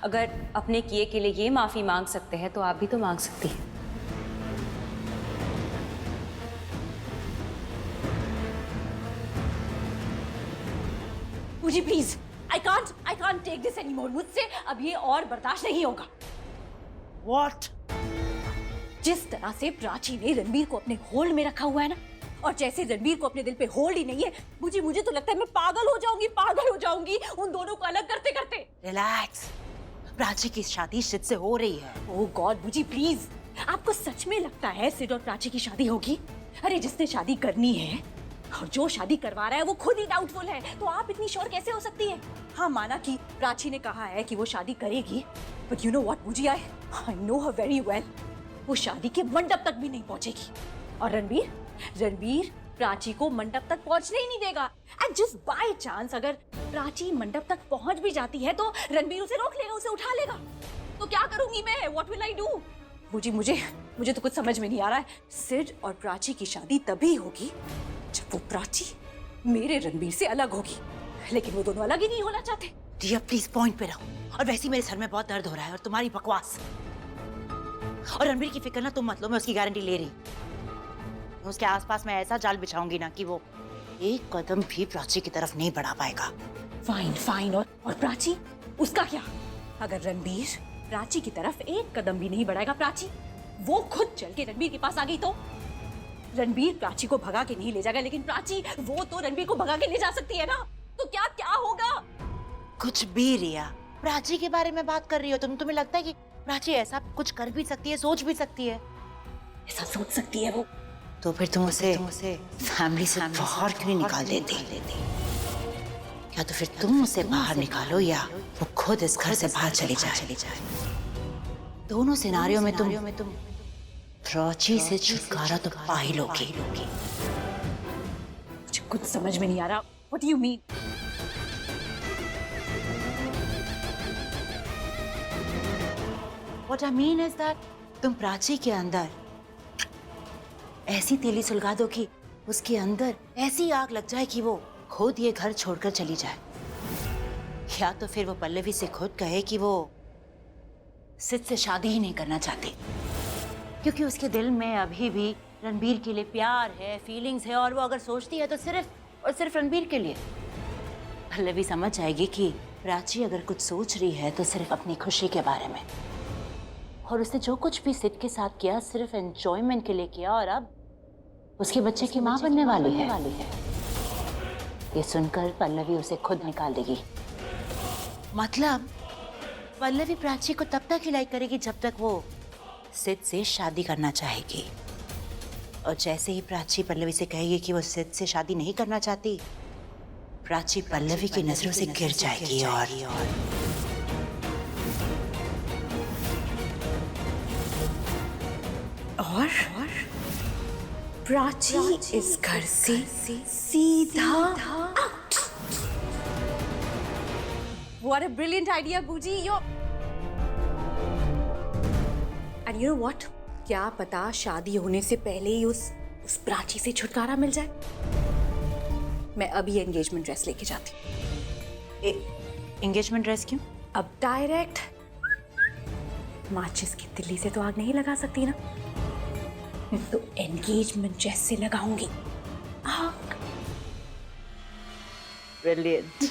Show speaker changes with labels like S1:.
S1: अगर अपने किए के लिए ये माफी मांग सकते हैं तो आप भी तो मांग सकती हैं।
S2: मुझे please, I can't take this anymore. मुझसे अब ये और बर्दाश्त नहीं होगा।
S3: What?
S2: जिस तरह से प्राची ने रणबीर को अपने होल्ड में रखा हुआ है ना, और जैसे रणबीर को अपने दिल पे होल्ड ही नहीं है, मुझे तो लगता है मैं पागल हो जाऊंगी उन दोनों को अलग करते करते।
S3: रिलैक्स, प्राची की शादी सिद्ध से हो रही है।
S2: ओह गॉड मुझे प्लीज, आपको सच में लगता है सिड और प्राची की शादी होगी? अरे जिसने शादी करनी है और जो शादी करवा रहा है वो खुद ही डाउटफुल है, तो आप इतनी श्योर कैसे हो सकती है? हाँ माना कि प्राची ने कहा है कि वो शादी करेगी, बट यू नो व्हाट मुझे, I know her very well, वो शादी के मंडप तक भी नहीं पहुंचेगी। और रणबीर प्राची को मंडप तक पहुंचने ही नहीं देगा। एंड जस्ट बाय चांस अगर प्राची मंडप तक पहुंच भी जाती है तो रणबीर उसे रोक लेगा, उसे उठा लेगा। तो क्या करूंगी मैं? What will I do? मुझे तो कुछ समझ में नहीं आ रहा है। सिड और प्राची की शादी तभी होगी जब वो प्राची मेरे रणबीर से अलग होगी, लेकिन वो दोनों अलग ही नहीं होना चाहते।
S3: डियर प्लीज पॉइंट पे रहो। और वैसे ही मेरे सर में बहुत दर्द हो रहा है और तुम्हारी बकवास और रणबीर की फिक्र ना तुम मत लो, मैं उसकी गारंटी ले रही। उसके आसपास मैं ऐसा जाल बिछाऊंगी ना कि वो एक कदम भी प्राची की तरफ नहीं बढ़ा पाएगा।
S2: फाइन। और प्राची, उसका क्या? अगर रणबीर प्राची की तरफ एक कदम भी नहीं बढ़ाएगा, प्राची वो खुद चल के रणबीर के पास आ गई तो रणबीर प्राची को भगा के नहीं ले जाएगा, लेकिन प्राची वो तो रणबीर को भगा के ले जा सकती है ना। तो क्या होगा?
S3: कुछ भी रिया, प्राची के बारे में बात कर रही हो तुम। तुम्हें लगता है कि प्राची ऐसा कुछ कर भी सकती है, सोच भी सकती है?
S2: ऐसा सोच सकती है वो?
S3: तो फिर तुम उसे फैमिली से बाहर क्यों नहीं निकाल देती? या तो फिर तुम उसे बाहर निकालो या वो खुद इस घर से बाहर चली जाए। दोनों सिनारियों में तुम प्राची से छुटकारा तो पा ही लोगी।
S2: मुझे कुछ समझ में नहीं आ रहा। What do you mean?
S3: What I mean is that तुम प्राची के अंदर ऐसी तीली सुलगा दो कि उसके अंदर ऐसी आग लग जाए कि वो खुद ये घर छोड़कर चली जाए। या तो फिर वो पल्लवी से खुद कहे कि वो सिद्ध से शादी ही नहीं करना चाहती, क्योंकि उसके दिल में अभी भी रणबीर के लिए प्यार है, फीलिंग्स है, और वो अगर सोचती है तो सिर्फ और सिर्फ रणबीर के लिए। पल्लवी समझ जाएगी कि प्राची अगर कुछ सोच रही है तो सिर्फ अपनी खुशी के बारे में, और उसने जो कुछ भी सिद्ध के साथ किया सिर्फ एंजॉयमेंट के लिए किया, और अब उसके बच्चे की माँ बनने वाली है। ये सुनकर पल्लवी उसे खुद निकाल देगी। मतलब पल्लवी प्राची को तब तक ही लाइक करेगी जब तक वो सिद्ध से शादी करना चाहेगी, और जैसे ही प्राची पल्लवी से कहेगी कि वो सिद्ध से शादी नहीं करना चाहती, प्राची पल्लवी की नजरों से गिर जाएगी
S2: और प्राची इस घर से सीधा out. What a brilliant idea, बूजी। And you know what? क्या पता शादी होने से पहले ही उस प्राची से छुटकारा मिल जाए। मैं अभी एंगेजमेंट ड्रेस लेके जाती।
S3: एंगेजमेंट ड्रेस क्यों?
S2: अब डायरेक्ट माचिस की तिल्ली से तो आग नहीं लगा सकती ना, तो एंगेजमेंट ड्रेस से लगाऊंगी आग।
S3: ब्रिलियंट।